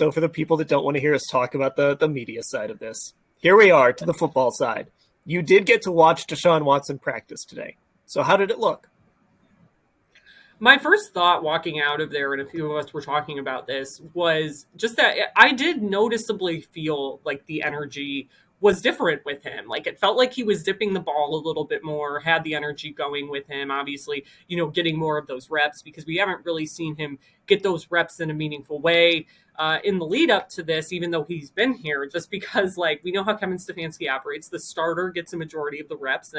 So for the people that don't want to hear us talk about the media side of this, here we are to the football side. You did get to watch Deshaun Watson practice today. So how did it look? My first thought walking out of there, and a few of us were talking about this, was just that I did noticeably feel like the energy was different with him. Like it felt like he was dipping the ball a little bit more, had the energy going with him, obviously, getting more of those reps because we haven't really seen him get those reps in a meaningful way in the lead up to this, even though he's been here, just because like we know how Kevin Stefanski operates. The starter gets a majority of the reps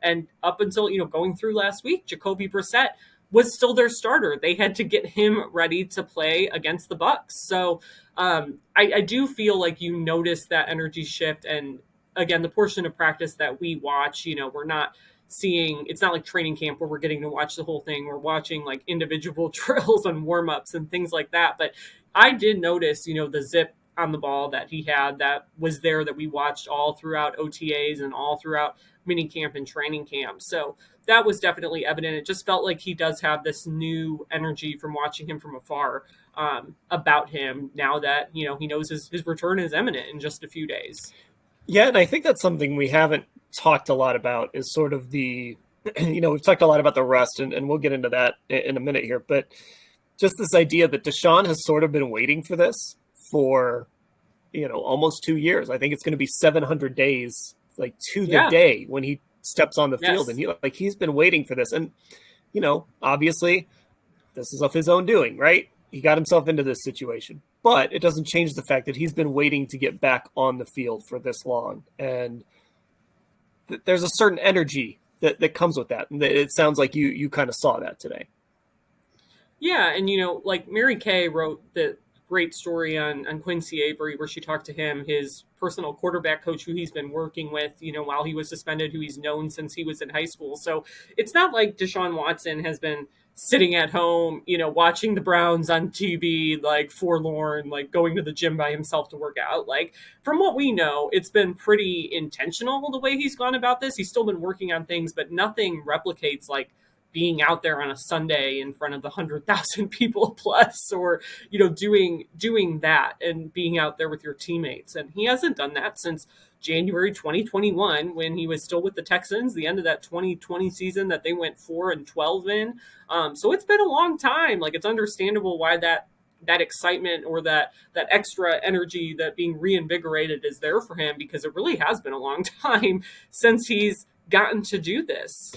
and up until, going through last week, Jacoby Brissett was still their starter. They had to get him ready to play against the Bucs. So I do feel like you notice that energy shift. And again, the portion of practice that we watch, we're not seeing, it's not like training camp where we're getting to watch the whole thing. We're watching like individual drills and warm-ups and things like that. But I did notice, the zip on the ball that he had that was there that we watched all throughout OTAs and all throughout mini camp and training camp. So that was definitely evident. It just felt like he does have this new energy from watching him from afar about him now that, he knows his return is imminent in just a few days. Yeah, and I think that's something we haven't talked a lot about is sort of the, we've talked a lot about the rust, and we'll get into that in a minute here, but just this idea that Deshaun has sort of been waiting for this for, almost 2 years. I think it's going to be 700 days, like to the day when he steps on the field. And he's been waiting for this. And, obviously this is of his own doing, right? He got himself into this situation, but it doesn't change the fact that he's been waiting to get back on the field for this long. And there's a certain energy that comes with that. And it sounds like you kind of saw that today. Yeah. And, like Mary Kay wrote the great story on Quincy Avery where she talked to him, his personal quarterback coach who he's been working with, while he was suspended, who he's known since he was in high school. So it's not like Deshaun Watson has been sitting at home, watching the Browns on TV, like forlorn, like going to the gym by himself to work out. Like from what we know, it's been pretty intentional the way he's gone about this. He's still been working on things, but nothing replicates like being out there on a Sunday in front of the 100,000 people plus, or, doing that and being out there with your teammates. And he hasn't done that since January 2021, when he was still with the Texans, the end of that 2020 season that they went 4-12 in. So it's been a long time. Like it's understandable why that excitement or that extra energy, that being reinvigorated is there for him, because it really has been a long time since he's gotten to do this.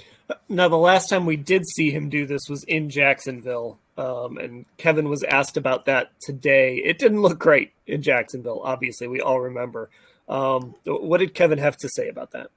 Now, the last time we did see him do this was in Jacksonville, and Kevin was asked about that today. It didn't look great in Jacksonville, obviously. We all remember. What did Kevin have to say about that?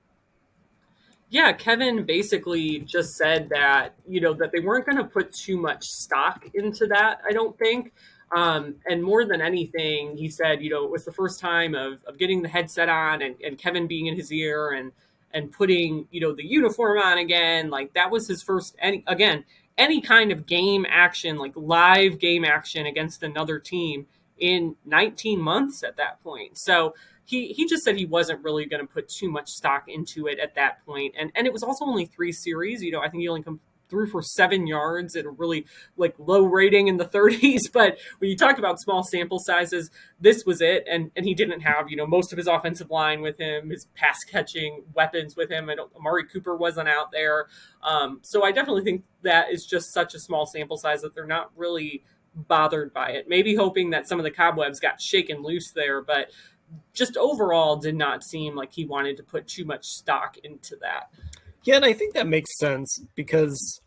Yeah, Kevin basically just said that, that they weren't going to put too much stock into that, I don't think. And more than anything, he said, it was the first time of getting the headset on and Kevin being in his ear and putting, the uniform on again. Like that was his first, any kind of game action, like live game action against another team in 19 months at that point. So he just said he wasn't really going to put too much stock into it at that point. And it was also only 3 series. I think he only threw for 7 yards at a really like low rating in the 30s. But when you talk about small sample sizes, this was it. And he didn't have, most of his offensive line with him, his pass catching weapons with him. Amari Cooper wasn't out there. So I definitely think that is just such a small sample size that they're not really bothered by it. Maybe hoping that some of the cobwebs got shaken loose there, but just overall did not seem like he wanted to put too much stock into that. Yeah, and I think that makes sense because